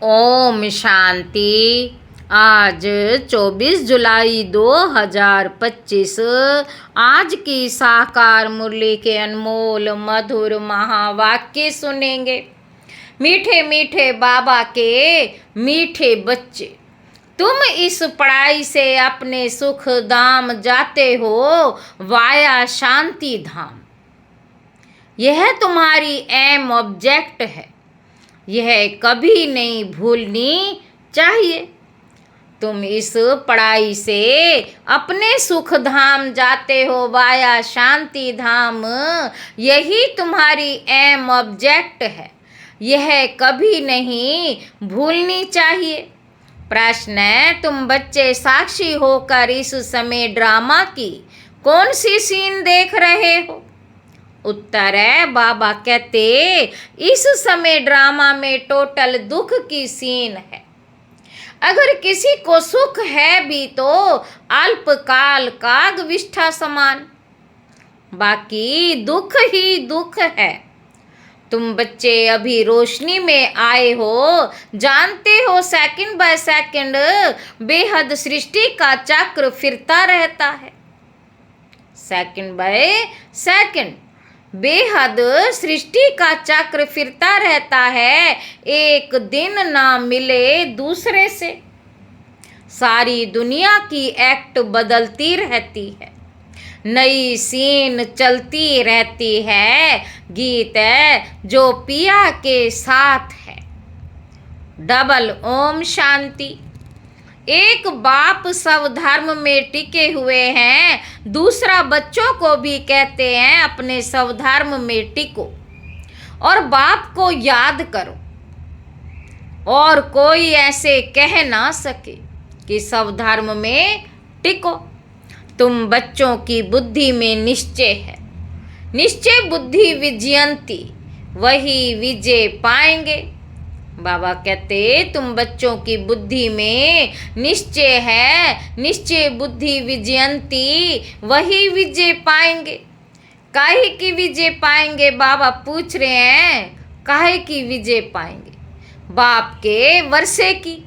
ओम शांति। आज 24 जुलाई 2025। आज की साकार मुरली के अनमोल मधुर महावाक्य सुनेंगे। मीठे मीठे बाबा के मीठे बच्चे, तुम इस पढ़ाई से अपने सुख धाम जाते हो वाया शांति धाम। यह तुम्हारी एम ऑब्जेक्ट है, यह कभी नहीं भूलनी चाहिए। तुम इस पढ़ाई से अपने सुख धाम जाते हो वाया शांति धाम, यही तुम्हारी एम ऑब्जेक्ट है, यह कभी नहीं भूलनी चाहिए। प्रश्न है, तुम बच्चे साक्षी होकर इस समय ड्रामा की कौन सी सीन देख रहे हो? उत्तर है, बाबा कहते इस समय ड्रामा में टोटल दुख की सीन है। अगर किसी को सुख है भी तो अल्पकाल काग विष्ठा समान, बाकी दुख ही दुख है। तुम बच्चे अभी रोशनी में आए हो, जानते हो सेकंड बाय सेकंड बेहद सृष्टि का चक्र फिरता रहता है। सेकंड बाय सेकंड बेहद सृष्टि का चक्र फिरता रहता है, एक दिन ना मिले दूसरे से। सारी दुनिया की एक्ट बदलती रहती है, नई सीन चलती रहती है। गीत है जो पिया के साथ है। डबल ओम शांति। एक बाप सब धर्म में टिके हुए हैं, दूसरा बच्चों को भी कहते हैं अपने सब धर्म में टिको और बाप को याद करो। और कोई ऐसे कह ना सके कि सब धर्म में टिको। तुम बच्चों की बुद्धि में निश्चय है, निश्चय बुद्धि विजयंती, वही विजय पाएंगे। बाबा कहते तुम बच्चों की बुद्धि में निश्चय है, निश्चय बुद्धि विजयंती, वही विजय पाएंगे। काहे की विजय पाएंगे? बाबा पूछ रहे हैं, काहे की विजय पाएंगे? बाप के वर्षे की।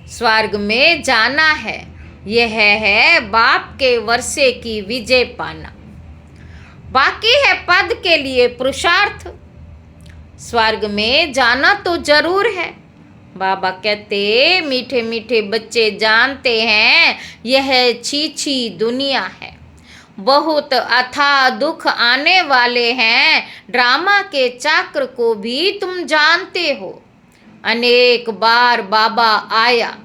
स्वर्ग में जाना है, यह है बाप के वर्षे की विजय पाना। बाकी है पद के लिए पुरुषार्थ। स्वर्ग में जाना तो जरूर है। बाबा कहते मीठे मीठे बच्चे जानते हैं यह छी दुनिया है, बहुत अथाह दुख आने वाले हैं। ड्रामा के चक्र को भी तुम जानते हो। अनेक बार बाबा आया,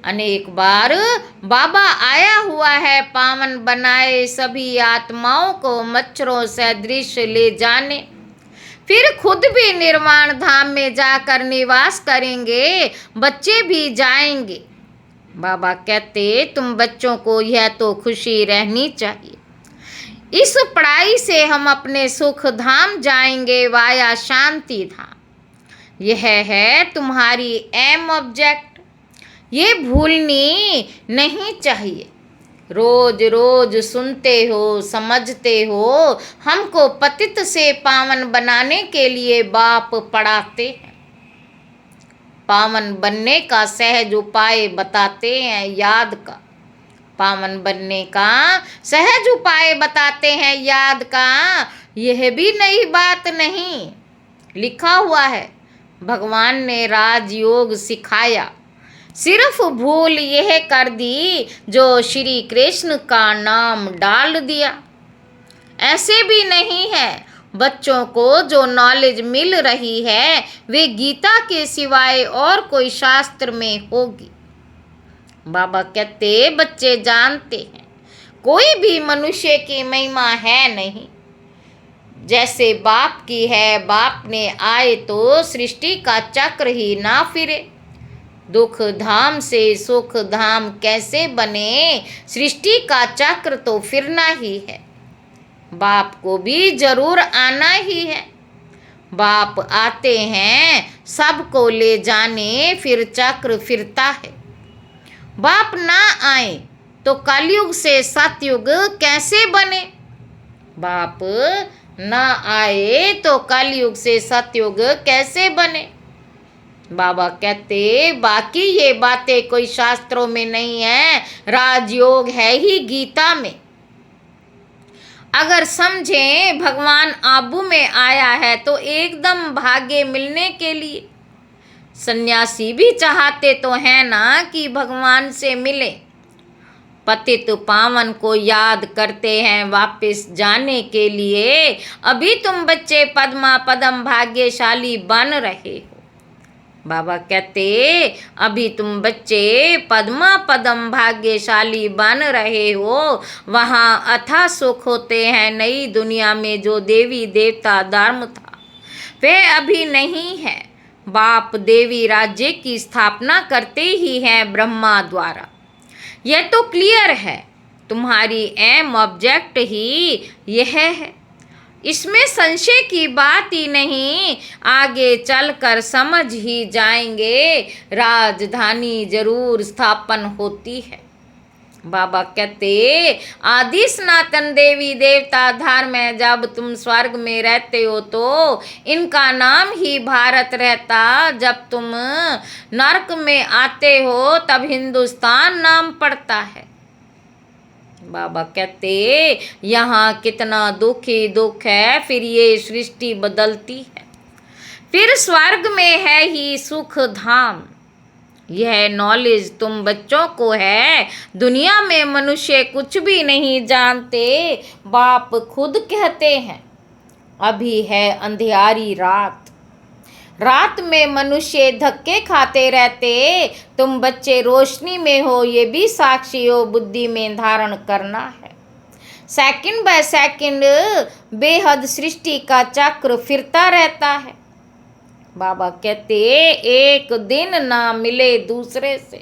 अनेक बार बाबा आया हुआ है, पावन बनाए सभी आत्माओं को मच्छरों सदृश ले जाने। फिर खुद भी निर्वाण धाम में जाकर निवास करेंगे, बच्चे भी जाएंगे। बाबा कहते तुम बच्चों को यह तो खुशी रहनी चाहिए, इस पढ़ाई से हम अपने सुख धाम जाएंगे वाया शांति धाम। यह है तुम्हारी एम ऑब्जेक्ट, ये भूलनी नहीं चाहिए। रोज रोज सुनते हो, समझते हो, हमको पतित से पावन बनाने के लिए बाप पढ़ाते हैं। पावन बनने का सहज उपाय बताते हैं, याद का। पावन बनने का सहज उपाय बताते हैं, याद का। यह भी नई बात नहीं, लिखा हुआ है। भगवान ने राजयोग सिखाया, सिर्फ भूल यह कर दी जो श्री कृष्ण का नाम डाल दिया। ऐसे भी नहीं है, बच्चों को जो नॉलेज मिल रही है वे गीता के सिवाय और कोई शास्त्र में होगी। बाबा कहते बच्चे जानते हैं कोई भी मनुष्य की महिमा है नहीं, जैसे बाप की है। बाप ने आए तो सृष्टि का चक्र ही ना फिरे। दुख धाम से सुख धाम कैसे बने? सृष्टि का चक्र तो फिरना ही है। बाप को भी जरूर आना ही है। बाप आते हैं सबको ले जाने, फिर चक्र फिरता है। बाप ना आए तो कलयुग से सतयुग कैसे बने? बाप ना आए तो कलयुग से सतयुग कैसे बने? बाबा कहते बाकी ये बातें कोई शास्त्रों में नहीं है, राजयोग है ही गीता में। अगर समझें भगवान आबू में आया है तो एकदम भाग्य मिलने के लिए। सन्यासी भी चाहते तो है ना कि भगवान से मिले। पतित पावन को याद करते हैं वापस जाने के लिए। अभी तुम बच्चे पद्मा पदम भाग्यशाली बन रहे हो। बाबा कहते अभी तुम बच्चे पद्मा पदम भाग्यशाली बन रहे हो। वहाँ अथाह सुख होते हैं नई दुनिया में। जो देवी देवता धर्म था वे अभी नहीं है। बाप देवी राज्य की स्थापना करते ही हैं ब्रह्मा द्वारा। यह तो क्लियर है। तुम्हारी एम ऑब्जेक्ट ही यह है, इसमें संशय की बात ही नहीं। आगे चलकर समझ ही जाएंगे, राजधानी जरूर स्थापन होती है। बाबा कहते आदि सनातन देवी देवता धर्म है। जब तुम स्वर्ग में रहते हो तो इनका नाम ही भारत रहता। जब तुम नरक में आते हो तब हिंदुस्तान नाम पड़ता है। बाबा कहते यहाँ कितना दुख ही दुख है, फिर ये सृष्टि बदलती है। फिर स्वर्ग में है ही सुख धाम। यह नॉलेज तुम बच्चों को है। दुनिया में मनुष्य कुछ भी नहीं जानते। बाप खुद कहते हैं अभी है अंधियारी रात। रात में मनुष्य धक्के खाते रहते। तुम बच्चे रोशनी में हो, ये भी साक्षी हो। बुद्धि में धारण करना है। सेकंड बाय सेकंड बेहद सृष्टि का चक्र फिरता रहता है। बाबा कहते एक दिन ना मिले दूसरे से।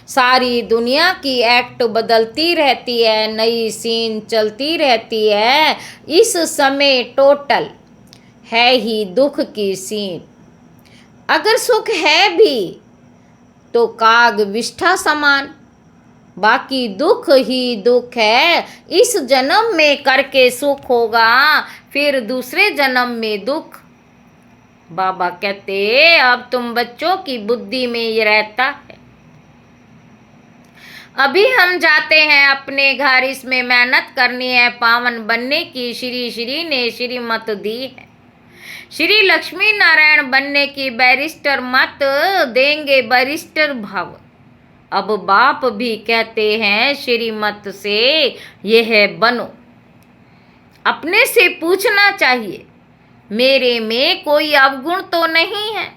सारी दुनिया की एक्ट बदलती रहती है, नई सीन चलती रहती है। इस समय टोटल है ही दुख की सीन। अगर सुख है भी तो काग विष्ठा समान, बाकी दुख ही दुख है। इस जन्म में करके सुख होगा, फिर दूसरे जन्म में दुख। बाबा कहते अब तुम बच्चों की बुद्धि में ये रहता है। अभी हम जाते हैं अपने घर, इसमें मेहनत करनी है पावन बनने की। श्री ने श्रीमत दी है। श्री लक्ष्मी नारायण बनने की बैरिस्टर मत देंगे बैरिस्टर भव। अब बाप भी कहते हैं श्रीमत से यह बनो। अपने से पूछना चाहिए मेरे में कोई अवगुण तो नहीं है।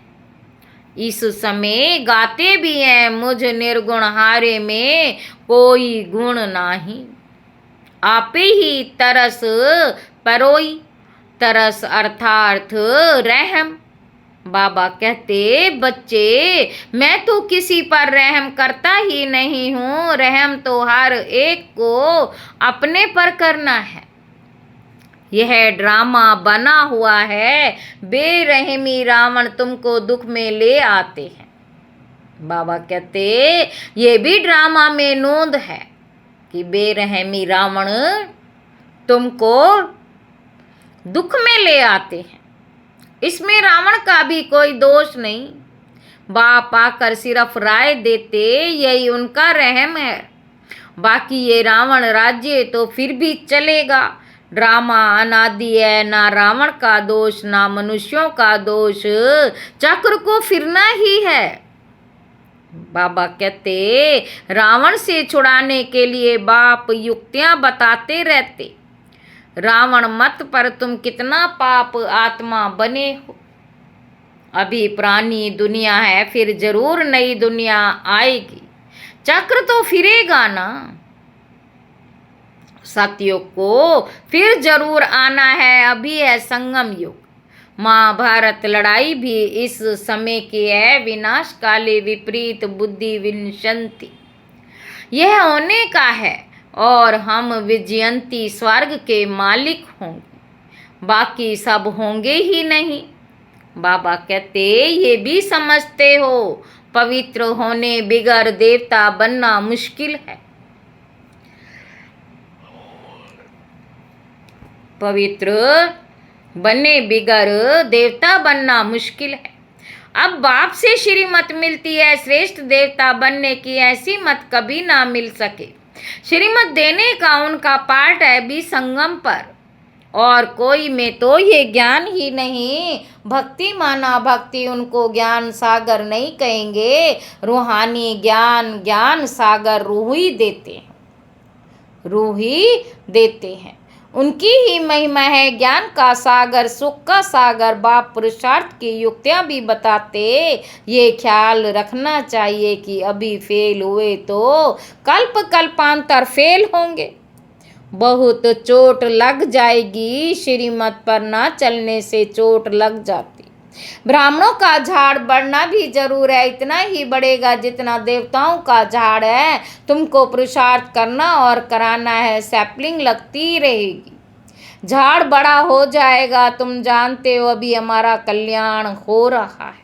इस समय गाते भी हैं मुझ निर्गुण हारे में कोई गुण नाही। आपे ही तरस परोई, तरस अर्थार्थ रहम। बाबा कहते बच्चे मैं तो किसी पर रहम करता ही नहीं हूँ। रहम तो हर एक को अपने पर करना है। यह ड्रामा बना हुआ है। बेरहमी रावण तुमको दुख में ले आते हैं। बाबा कहते ये भी ड्रामा में नोंद है कि बेरहमी रावण तुमको दुख में ले आते हैं। इसमें रावण का भी कोई दोष नहीं। बाप आकर सिर्फ राय देते, यही उनका रहम है। बाकी ये रावण राज्य तो फिर भी चलेगा। ड्रामा अनादि है, ना रावण का दोष ना मनुष्यों का दोष। चक्र को फिरना ही है। बाबा कहते रावण से छुड़ाने के लिए बाप युक्तियां बताते रहते। रावण मत पर तुम कितना पाप आत्मा बने हो। अभी पुरानी दुनिया है, फिर जरूर नई दुनिया आएगी। चक्र तो फिरेगा ना। सतयुग को फिर जरूर आना है। अभी है संगम युग। महाभारत लड़ाई भी इस समय की है। विनाश काले विपरीत बुद्धि विनशंति, यह होने का है। और हम विजयंती स्वर्ग के मालिक होंगे, बाकी सब होंगे ही नहीं। बाबा कहते ये भी समझते हो पवित्र होने बिगर देवता बनना मुश्किल है। पवित्र बने बिगर देवता बनना मुश्किल है। अब बाप से श्रीमत मिलती है, श्रेष्ठ देवता बनने की ऐसी मत कभी ना मिल सके। श्रीमत देने का उनका पाठ है भी संगम पर, और कोई में तो ये ज्ञान ही नहीं। भक्ति माना भक्ति, उनको ज्ञान सागर नहीं कहेंगे। रूहानी ज्ञान, ज्ञान सागर रूह ही देते हैं, रूह ही देते हैं। उनकी ही महिमा है ज्ञान का सागर, सुख का सागर। बाप पुरुषार्थ की युक्तियां भी बताते, ये ख्याल रखना चाहिए कि अभी फेल हुए तो कल्प कल्पांतर फेल होंगे। बहुत चोट लग जाएगी, श्रीमत पर ना चलने से चोट लग जाती। ब्राह्मणों का झाड़ बढ़ना भी जरूर है, इतना ही बढ़ेगा जितना देवताओं का झाड़ है। तुमको पुरुषार्थ करना और कराना है, सैपलिंग लगती रहेगी, झाड़ बड़ा हो जाएगा। तुम जानते हो अभी हमारा कल्याण हो रहा है।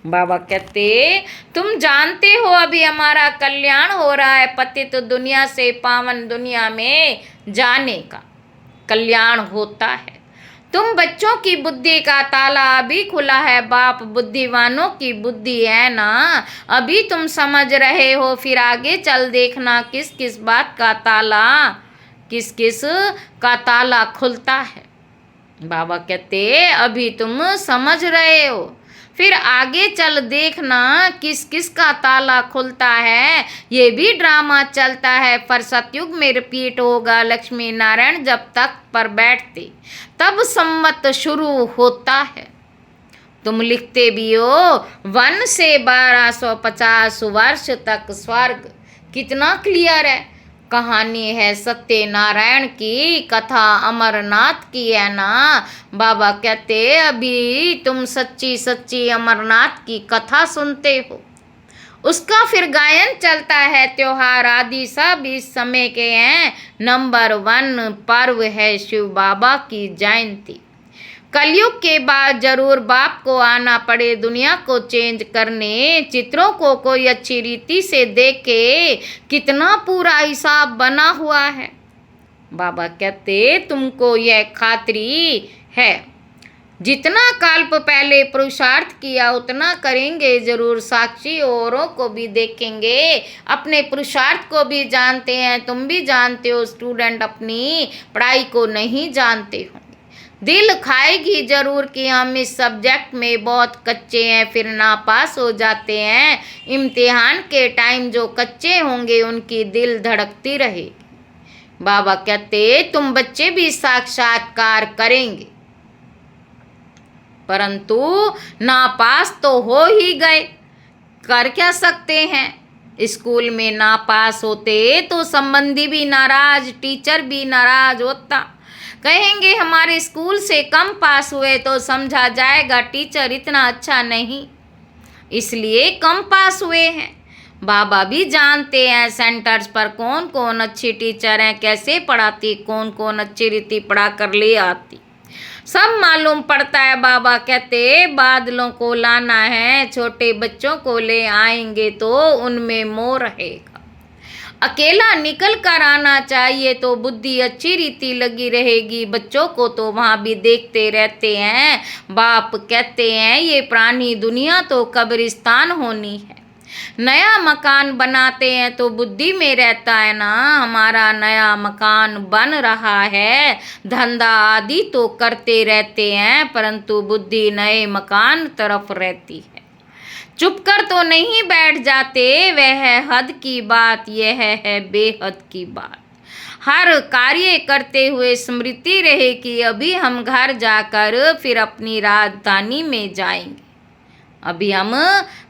बाबा कहते, तुम जानते हो अभी हमारा कल्याण हो रहा है। पतित दुनिया से पावन दुनिया में जाने का कल्याण होता है। तुम बच्चों की बुद्धि का ताला अभी खुला है, बाप बुद्धिवानों की बुद्धि है ना, अभी तुम समझ रहे हो। फिर आगे चल देखना किस किस बात का ताला, किस किस का ताला खुलता है। बाबा कहते, अभी तुम समझ रहे हो, फिर आगे चल देखना किस किस का ताला खुलता है। ये भी ड्रामा चलता है, पर सतयुग में रिपीट होगा। लक्ष्मी नारायण जब तख्त पर बैठते तब संवत शुरू होता है। तुम लिखते भी हो 1 से 1250 वर्ष तक स्वर्ग, कितना क्लियर है। कहानी है सत्यनारायण की, कथा अमरनाथ की है ना। बाबा कहते, अभी तुम सच्ची सच्ची अमरनाथ की कथा सुनते हो, उसका फिर गायन चलता है। त्योहार आदि सब इस समय के हैं। नंबर 1 पर्व है शिव बाबा की जयंती। कलयुग के बाद जरूर बाप को आना पड़े दुनिया को चेंज करने। चित्रों को कोई अच्छी रीति से देखे, कितना पूरा हिसाब बना हुआ है। बाबा कहते, तुमको यह खातरी है, जितना कल्प पहले पुरुषार्थ किया उतना करेंगे जरूर। साक्षी औरों को भी देखेंगे, अपने पुरुषार्थ को भी जानते हैं। तुम भी जानते हो, स्टूडेंट अपनी पढ़ाई को नहीं जानते हो। दिल खाएगी जरूर कि हम इस सब्जेक्ट में बहुत कच्चे हैं, फिर नापास हो जाते हैं। इम्तिहान के टाइम जो कच्चे होंगे उनकी दिल धड़कती रहेगी। बाबा कहते, तुम बच्चे भी साक्षात्कार करेंगे, परंतु नापास तो हो ही गए, कर क्या सकते हैं। स्कूल में नापास होते तो संबंधी भी नाराज, टीचर भी नाराज होता। कहेंगे हमारे स्कूल से कम पास हुए तो समझा जाएगा टीचर इतना अच्छा नहीं, इसलिए कम पास हुए हैं। बाबा भी जानते हैं सेंटर्स पर कौन कौन अच्छी टीचर हैं, कैसे पढ़ाती, कौन कौन अच्छी रीति पढ़ा कर ले आती, सब मालूम पड़ता है। बाबा कहते, बादलों को लाना है, छोटे बच्चों को ले आएंगे तो उनमें मोह रहेगा। अकेला निकल कर आना चाहिए तो बुद्धि अच्छी रीति लगी रहेगी। बच्चों को तो वहाँ भी देखते रहते हैं। बाप कहते हैं, ये पुरानी दुनिया तो कब्रिस्तान होनी है। नया मकान बनाते हैं तो बुद्धि में रहता है ना, हमारा नया मकान बन रहा है। धंधा आदि तो करते रहते हैं, परंतु बुद्धि नए मकान तरफ रहती है। चुप कर तो नहीं बैठ जाते, वह है हद की बात, यह है बेहद की बात। हर कार्य करते हुए स्मृति रहे कि अभी हम घर जाकर फिर अपनी राजधानी में जाएंगे। अभी हम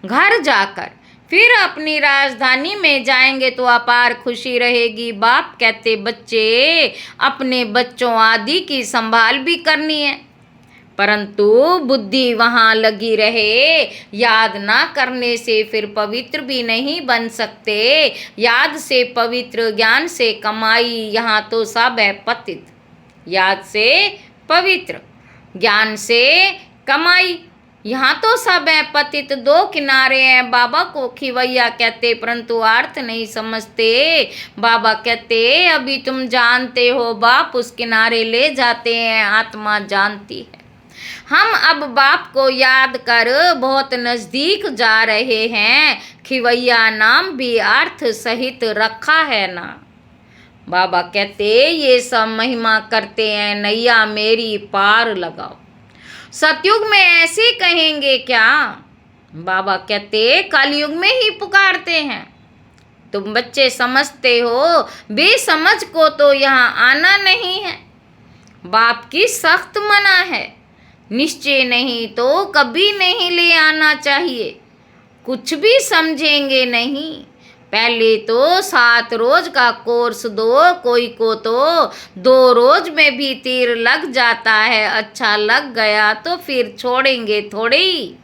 घर जाकर फिर अपनी राजधानी में जाएंगे तो अपार खुशी रहेगी। बाप कहते, बच्चे अपने बच्चों आदि की संभाल भी करनी है, परंतु बुद्धि वहाँ लगी रहे। याद ना करने से फिर पवित्र भी नहीं बन सकते। याद से पवित्र, ज्ञान से कमाई, यहाँ तो सब है पतित। याद से पवित्र, ज्ञान से कमाई, यहाँ तो सब है पतित। 2 किनारे हैं। बाबा को खिवैया कहते, परंतु अर्थ नहीं समझते। बाबा कहते, अभी तुम जानते हो, बाप उस किनारे ले जाते हैं, आत्मा जानती है। हम अब बाप को याद कर बहुत नजदीक जा रहे हैं, खिवैया नाम भी अर्थ सहित रखा है ना। बाबा कहते ये सब महिमा करते हैं, नैया मेरी पार लगाओ। सतयुग में ऐसे कहेंगे क्या? बाबा कहते कलयुग में ही पुकारते हैं। तुम बच्चे समझते हो, बेसमझ को तो यहाँ आना नहीं है। बाप की सख्त मना है, निश्चय नहीं तो कभी नहीं ले आना चाहिए। कुछ भी समझेंगे नहीं। पहले तो 7 रोज का कोर्स दो, कोई को तो 2 रोज में भी तीर लग जाता है। अच्छा लग गया तो फिर छोड़ेंगे थोड़ी।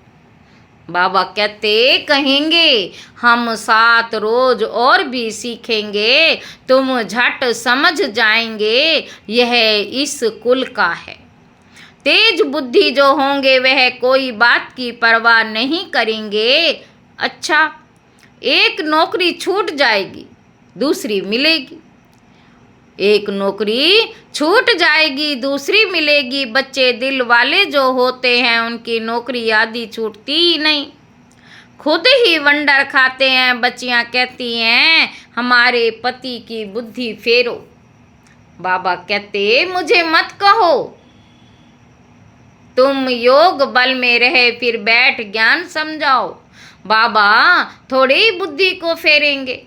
बाबा कहते कहेंगे हम 7 रोज और भी सीखेंगे, तुम झट समझ जाएंगे यह इस कुल का है। तेज बुद्धि जो होंगे वह कोई बात की परवाह नहीं करेंगे। अच्छा, एक नौकरी छूट जाएगी, दूसरी मिलेगी। एक नौकरी छूट जाएगी, दूसरी मिलेगी। बच्चे दिल वाले जो होते हैं उनकी नौकरी आदि छूटती ही नहीं, खुद ही वंडर खाते हैं। बच्चियां कहती हैं हमारे पति की बुद्धि फेरो। बाबा कहते मुझे मत कहो, तुम योग बल में रहे फिर बैठ ज्ञान समझाओ। बाबा थोड़ी ही बुद्धि को फेरेंगे,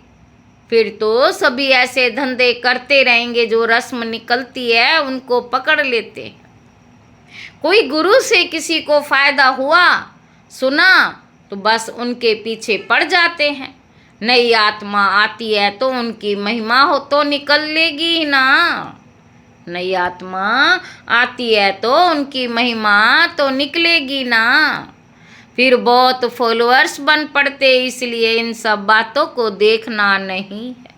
फिर तो सभी ऐसे धंधे करते रहेंगे जो रस्म निकलती है उनको पकड़ लेते हैं। कोई गुरु से किसी को फायदा हुआ सुना तो बस उनके पीछे पड़ जाते हैं। नई आत्मा आती है तो उनकी महिमा हो तो निकल लेगी ना। नई आत्मा आती है तो उनकी महिमा तो निकलेगी ना। फिर बहुत फॉलोअर्स बन पड़ते, इसलिए इन सब बातों को देखना नहीं है।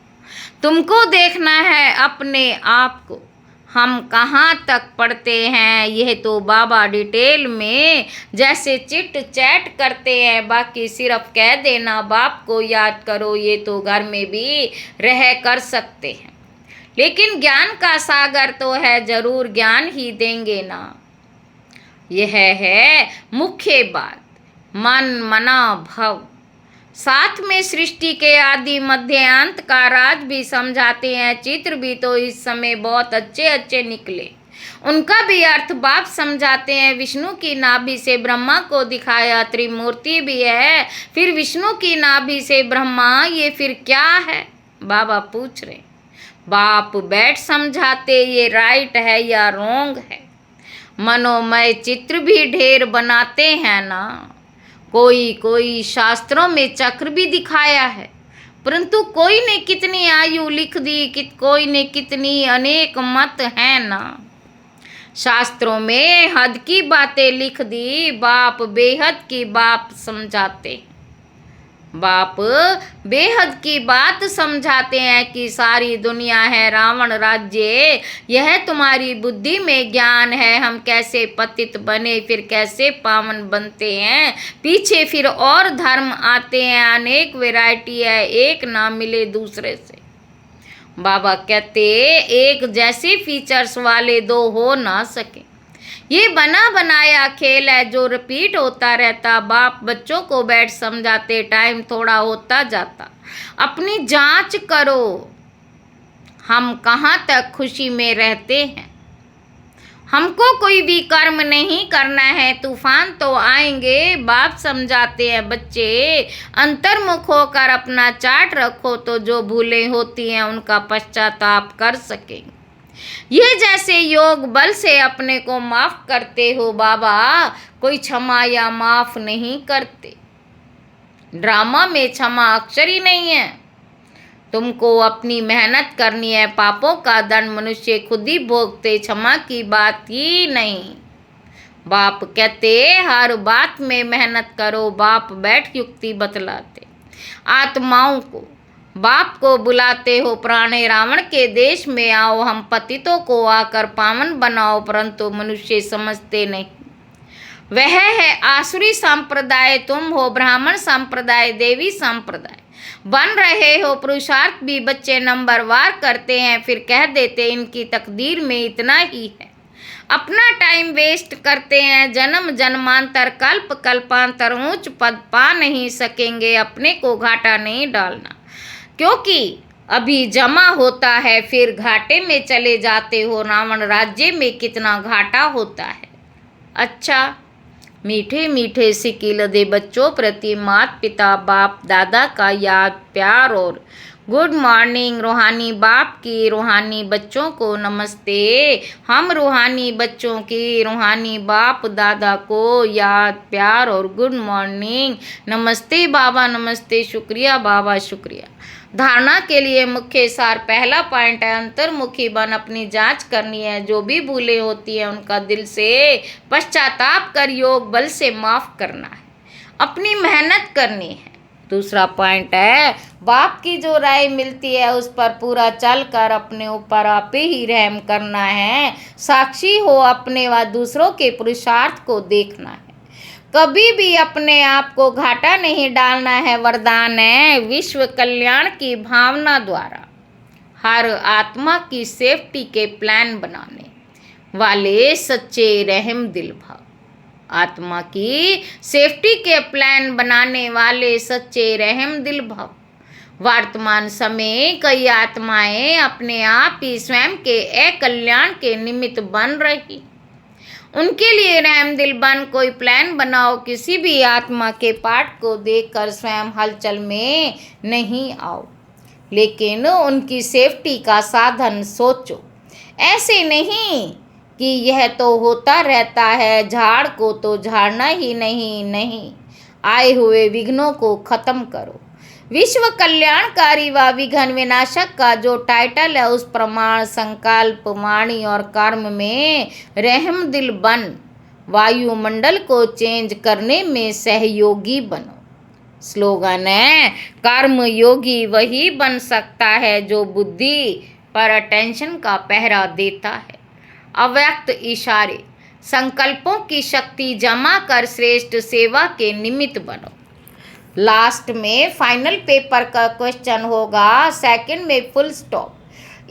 तुमको देखना है अपने आप को। हम कहाँ तक पढ़ते हैं यह तो बाबा डिटेल में जैसे चिट चैट करते हैं। बाकी सिर्फ कह देना बाप को याद करो, ये तो घर में भी रह कर सकते हैं। लेकिन ज्ञान का सागर तो है, जरूर ज्ञान ही देंगे ना। यह है मुख्य बात, मन मना भव। साथ में सृष्टि के आदि मध्य अंत का राज भी समझाते हैं। चित्र भी तो इस समय बहुत अच्छे अच्छे निकले, उनका भी अर्थ बाप समझाते हैं। विष्णु की नाभि से ब्रह्मा को दिखाया, त्रिमूर्ति भी है, फिर विष्णु की नाभि से ब्रह्मा, ये फिर क्या है? बाबा पूछ रहे। बाप बैठ समझाते ये राइट है या रॉन्ग है। मनोमय चित्र भी ढेर बनाते हैं ना। कोई शास्त्रों में चक्र भी दिखाया है, परंतु कोई ने कितनी आयु लिख दी, कोई ने कितनी, अनेक मत है ना। शास्त्रों में हद की बातें लिख दी, बाप बेहद की बात समझाते। बाप बेहद की बात समझाते हैं कि सारी दुनिया है रावण राज्य, यह तुम्हारी बुद्धि में ज्ञान है। हम कैसे पतित बने फिर कैसे पावन बनते हैं, पीछे फिर और धर्म आते हैं। अनेक वैरायटी है, एक ना मिले दूसरे से। बाबा कहते एक जैसे फीचर्स वाले 2 हो ना सके। ये बना बनाया खेल है जो रिपीट होता रहता। बाप बच्चों को बैठ समझाते, टाइम थोड़ा होता जाता। अपनी जांच करो, हम कहाँ तक खुशी में रहते हैं। हमको कोई भी कर्म नहीं करना है, तूफान तो आएंगे। बाप समझाते हैं बच्चे अंतर्मुख होकर अपना चार्ट रखो तो जो भूलें होती हैं उनका पश्चाताप कर सकेंगे। ये जैसे योग बल से अपने को माफ करते हो, बाबा कोई क्षमा या माफ नहीं करते। ड्रामा में क्षमा अक्षर ही नहीं है। तुमको अपनी मेहनत करनी है। पापों का दंड मनुष्य खुद ही भोगते, क्षमा की बात ही नहीं। बाप कहते हर बात में मेहनत करो। बाप बैठ युक्ति बतलाते। आत्माओं को बाप को बुलाते हो, प्राणे रावण के देश में आओ, हम पतितों को आकर पावन बनाओ, परंतु मनुष्य समझते नहीं। वह है आसुरी संप्रदाय, तुम हो ब्राह्मण संप्रदाय, देवी संप्रदाय। बन रहे हो पुरुषार्थ भी बच्चे नंबरवार करते हैं, फिर कह देते इनकी तकदीर में इतना ही है। अपना टाइम वेस्ट करते हैं, जन्म जन्मांतर कल्प कल्पांतर ऊंच पद पा नहीं सकेंगे। अपने को घाटा नहीं डालना, क्योंकि अभी जमा होता है फिर घाटे में चले जाते हो। रावण राज्य में कितना घाटा होता है। अच्छा, मीठे मीठे सिक्के लदे बच्चों प्रति माता पिता बाप दादा का याद प्यार और गुड मॉर्निंग। रूहानी बाप की रूहानी बच्चों को नमस्ते। हम रूहानी बच्चों की रूहानी बाप दादा को याद प्यार और गुड मॉर्निंग। नमस्ते बाबा, नमस्ते, शुक्रिया बाबा, शुक्रिया। धारणा के लिए मुख्य सार, पहला पॉइंट है अंतर्मुखी बन अपनी जांच करनी है। जो भी भूलें होती हैं उनका दिल से पश्चाताप कर योग बल से माफ करना है, अपनी मेहनत करनी है। दूसरा पॉइंट है बाप की जो राय मिलती है उस पर पूरा चलकर अपने ऊपर आप ही रहम करना है। साक्षी हो अपने व दूसरों के पुरुषार्थ को देखना है। कभी भी अपने आप को घाटा नहीं डालना है। वरदान है विश्व कल्याण की भावना द्वारा हर आत्मा की सेफ्टी के प्लान बनाने वाले सच्चे रहम दिल भाव। आत्मा की सेफ्टी के प्लान बनाने वाले सच्चे रहम दिल भाव। वर्तमान समय कई आत्माएं अपने आप ही स्वयं के अकल्याण के निमित्त बन रही। उनके लिए रहम दिल बन कोई प्लान बनाओ। किसी भी आत्मा के पाठ को देखकर स्वयं हलचल में नहीं आओ, लेकिन उनकी सेफ्टी का साधन सोचो। ऐसे नहीं कि यह तो होता रहता है, झाड़ को तो झाड़ना ही नहीं, आए हुए विघ्नों को खत्म करो। विश्व कल्याणकारी व विघ्न विनाशक का जो टाइटल है उस प्रमाण संकल्प वाणी और कर्म में रहम दिल बन वायुमंडल को चेंज करने में सहयोगी बनो। स्लोगन है कर्म योगी वही बन सकता है जो बुद्धि पर अटेंशन का पहरा देता है। अव्यक्त इशारे संकल्पों की शक्ति जमा कर श्रेष्ठ सेवा के निमित्त बनो। लास्ट में फाइनल पेपर का क्वेश्चन होगा, सेकंड में फुल स्टॉप,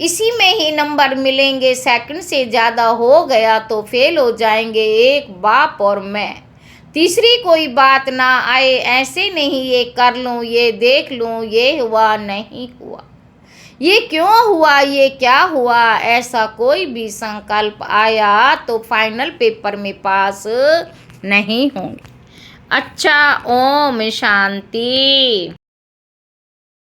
इसी में ही नंबर मिलेंगे। सेकंड से ज़्यादा हो गया तो फेल हो जाएंगे। एक बाप और मैं, तीसरी कोई बात ना आए। ऐसे नहीं ये कर लूँ, ये देख लूँ, ये हुआ नहीं हुआ, ये क्यों हुआ, ये क्या हुआ, ऐसा कोई भी संकल्प आया तो फाइनल पेपर में पास नहीं होंगे। अच्छा, ओम शांति।